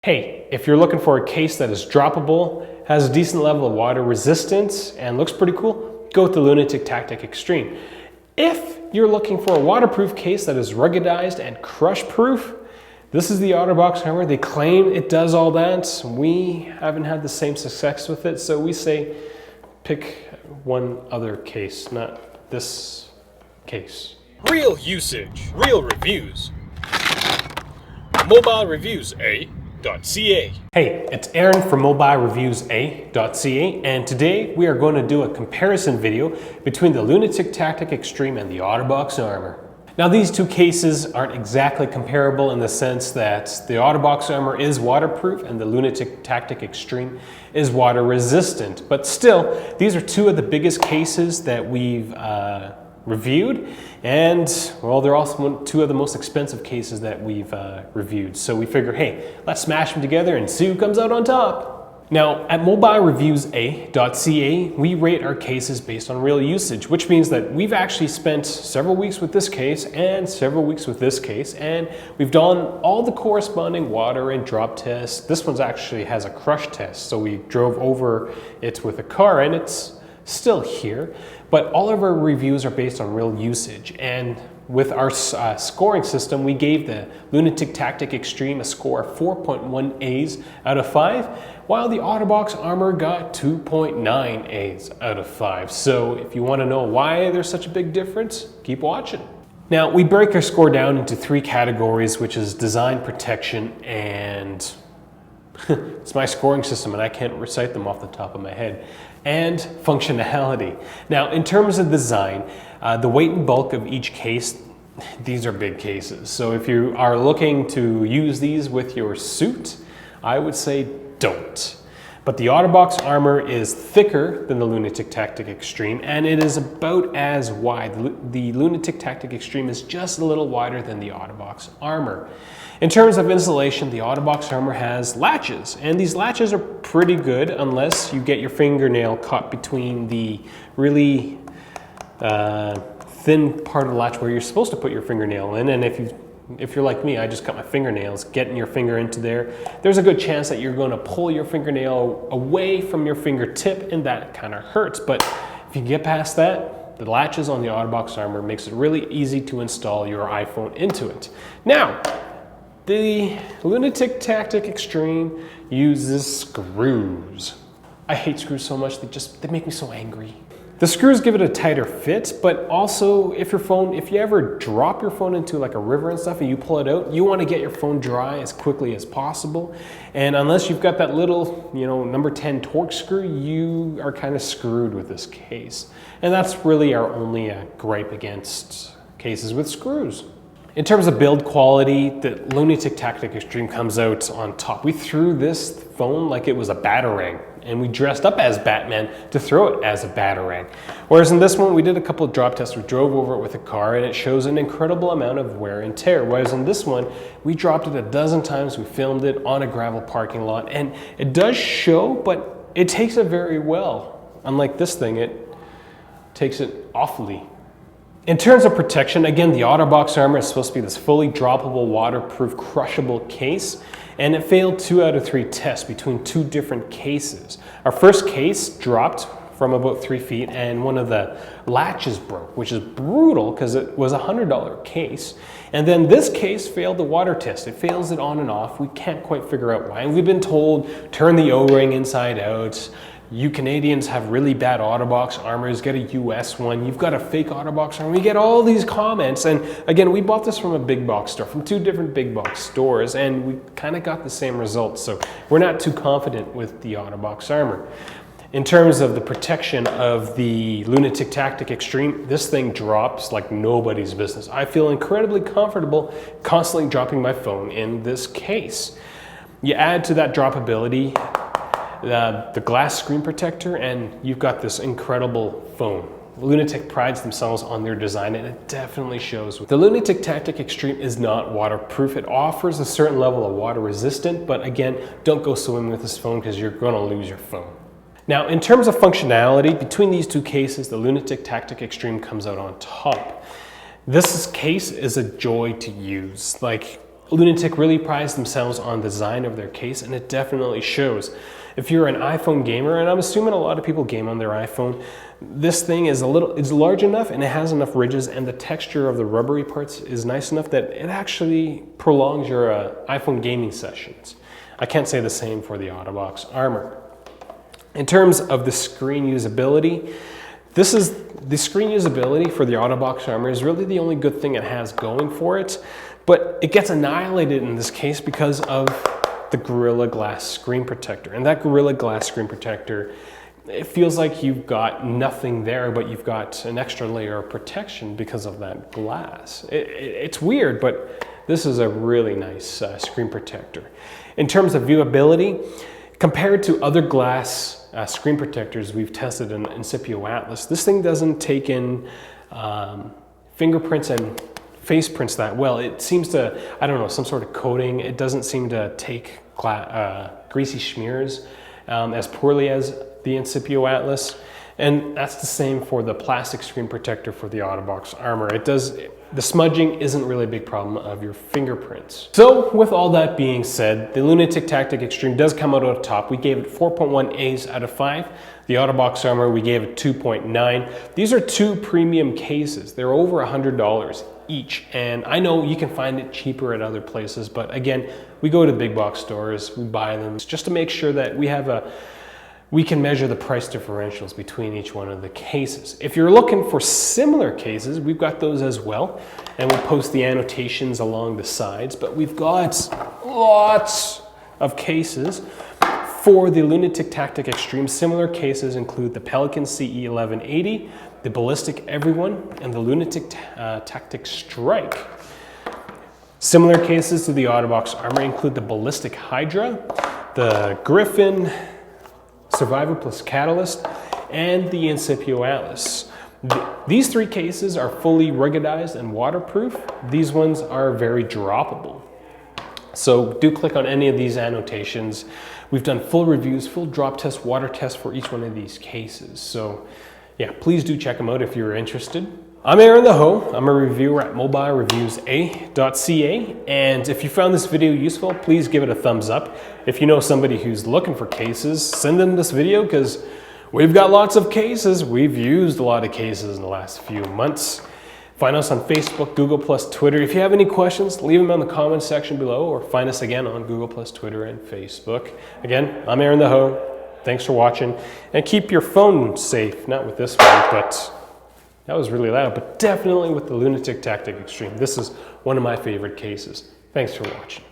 Hey, if you're looking for a case that is droppable, has a decent level of water resistance, and looks pretty cool, go with the Lunatik Taktik Extreme. If you're looking for a waterproof case that is ruggedized and crush-proof, this is the Otterbox Armor. They claim it does all that. We haven't had the same success with it, so we say pick one other case, not this case. Real usage, real reviews. Mobile Reviews A.ca. Hey, it's Aaron from mobilereviewsa.ca, and today we are going to do a comparison video between the Lunatik Taktik Extreme and the Otterbox Armor. Now, these two cases aren't exactly comparable in the sense that the Otterbox Armor is waterproof and the Lunatik Taktik Extreme is water resistant, but still, these are two of the biggest cases that we've reviewed, and well, they're also two of the most expensive cases that we've reviewed. So we figure, hey, let's smash them together and see who comes out on top. Now, at mobilereviewsa.ca, we rate our cases based on real usage, which means that we've actually spent several weeks with this case and several weeks with this case, and we've done all the corresponding water and drop tests. This one actually has a crush test, so we drove over it with a car, and it's still here, but all of our reviews are based on real usage. And with our scoring system, we gave the Lunatik Taktik Extreme a score of 4.1 A's out of 5, while the Otterbox Armor got 2.9 A's out of 5. So if you want to know why there's such a big difference, keep watching. Now, we break our score down into three categories, which is design, protection, and it's my scoring system and I can't recite them off the top of my head, and functionality. Now, in terms of design, the weight and bulk of each case, these are big cases. So if you are looking to use these with your suit, I would say don't. But the Otterbox Armor is thicker than the Lunatik Taktik Extreme, and it is about as wide. The Lunatik Taktik Extreme is just a little wider than the Otterbox Armor. In terms of insulation, the Otterbox Armor has latches, and these latches are pretty good unless you get your fingernail caught between the really thin part of the latch where you're supposed to put your fingernail in, and if you're like me, I just cut my fingernails, getting your finger into there, there's a good chance that you're going to pull your fingernail away from your fingertip, and that kind of hurts. But if you get past that, the latches on the Otterbox Armor makes it really easy to install your iPhone into it. Now, the Lunatik Taktik Extreme uses screws. I hate screws so much, they make me so angry. The screws give it a tighter fit, but also if you ever drop your phone into like a river and stuff and you pull it out, you want to get your phone dry as quickly as possible. And unless you've got that little, number 10 torque screw, you are kind of screwed with this case. And that's really our only gripe against cases with screws. In terms of build quality, the Lunatik Taktik Extreme comes out on top. We threw this phone like it was a batarang, and we dressed up as Batman to throw it as a batarang. Whereas in this one, we did a couple of drop tests. We drove over it with a car, and it shows an incredible amount of wear and tear. Whereas in this one, we dropped it a dozen times. We filmed it on a gravel parking lot, and it does show, but it takes it very well. Unlike this thing, it takes it awfully. In terms of protection, again, the Otterbox Armor is supposed to be this fully droppable, waterproof, crushable case, and it failed 2 out of 3 tests between 2 different cases. Our first case dropped from about 3 feet, and one of the latches broke, which is brutal because it was a $100 case. And then this case failed the water test. It fails it on and off. We can't quite figure out why. We've been told, turn the O-ring inside out. You Canadians have really bad Otterbox Armors, get a US one, you've got a fake Otterbox Armor. We get all these comments, and again, we bought this from a big box store, from 2 different big box stores, and we kind of got the same results, so we're not too confident with the Otterbox Armor. In terms of the protection of the Lunatik Taktik Extreme, this thing drops like nobody's business. I feel incredibly comfortable constantly dropping my phone in this case. You add to that droppability the glass screen protector, and you've got this incredible phone. Lunatik prides themselves on their design, and it definitely shows. The Lunatik Taktik Extreme is not waterproof. It offers a certain level of water resistant, but again, don't go swimming with this phone because you're going to lose your phone. Now, in terms of functionality, between these two cases, the Lunatik Taktik Extreme comes out on top. This case is a joy to use. Like, Lunatik really prides themselves on the design of their case, and it definitely shows. If you're an iPhone gamer, and I'm assuming a lot of people game on their iPhone, this thing is it's large enough and it has enough ridges, and the texture of the rubbery parts is nice enough that it actually prolongs your iPhone gaming sessions. I can't say the same for the Otterbox Armor. In terms of the screen usability, the screen usability for the Otterbox Armor is really the only good thing it has going for it, but it gets annihilated in this case because of the Gorilla Glass screen protector. And that Gorilla Glass screen protector, it feels like you've got nothing there, but you've got an extra layer of protection because of that glass. It's weird, but this is a really nice screen protector. In terms of viewability, compared to other glass screen protectors we've tested in Incipio Atlas, this thing doesn't take in fingerprints and face prints that well. It seems to, I don't know, some sort of coating. It doesn't seem to take greasy smears as poorly as the Incipio Atlas. And that's the same for the plastic screen protector for the Otterbox Armor. The smudging isn't really a big problem of your fingerprints. So with all that being said, the Lunatik Taktik Extreme does come out on top. We gave it 4.1 A's out of 5. The Otterbox Armor, we gave it 2.9. These are two premium cases. They're over $100 each. And I know you can find it cheaper at other places, but again, we go to big box stores, we buy them just to make sure that we can measure the price differentials between each one of the cases. If you're looking for similar cases, we've got those as well, and we'll post the annotations along the sides, but we've got lots of cases for the Lunatik Taktik Extreme. Similar cases include the Pelican CE1180, the Ballistic Everyone, and the Lunatik Taktik Strike. Similar cases to the Otterbox Armor include the Ballistic Hydra, the Griffin, Survivor plus Catalyst, and the Incipio Atlas. These three cases are fully ruggedized and waterproof. These ones are very droppable. So do click on any of these annotations. We've done full reviews, full drop tests, water tests for each one of these cases. So yeah, please do check them out if you're interested. I'm Aaron the Ho. I'm a reviewer at mobilereviewsa.ca, and if you found this video useful, please give it a thumbs up. If you know somebody who's looking for cases, send them this video because we've got lots of cases. We've used a lot of cases in the last few months. Find us on Facebook, Google+, Twitter. If you have any questions, leave them in the comments section below, or find us again on Google+, Twitter, and Facebook. Again, I'm Aaron the Ho. Thanks for watching, and keep your phone safe. Not with this one, but that was really loud, but definitely with the Lunatik Taktik Extreme. This is one of my favorite cases. Thanks for watching.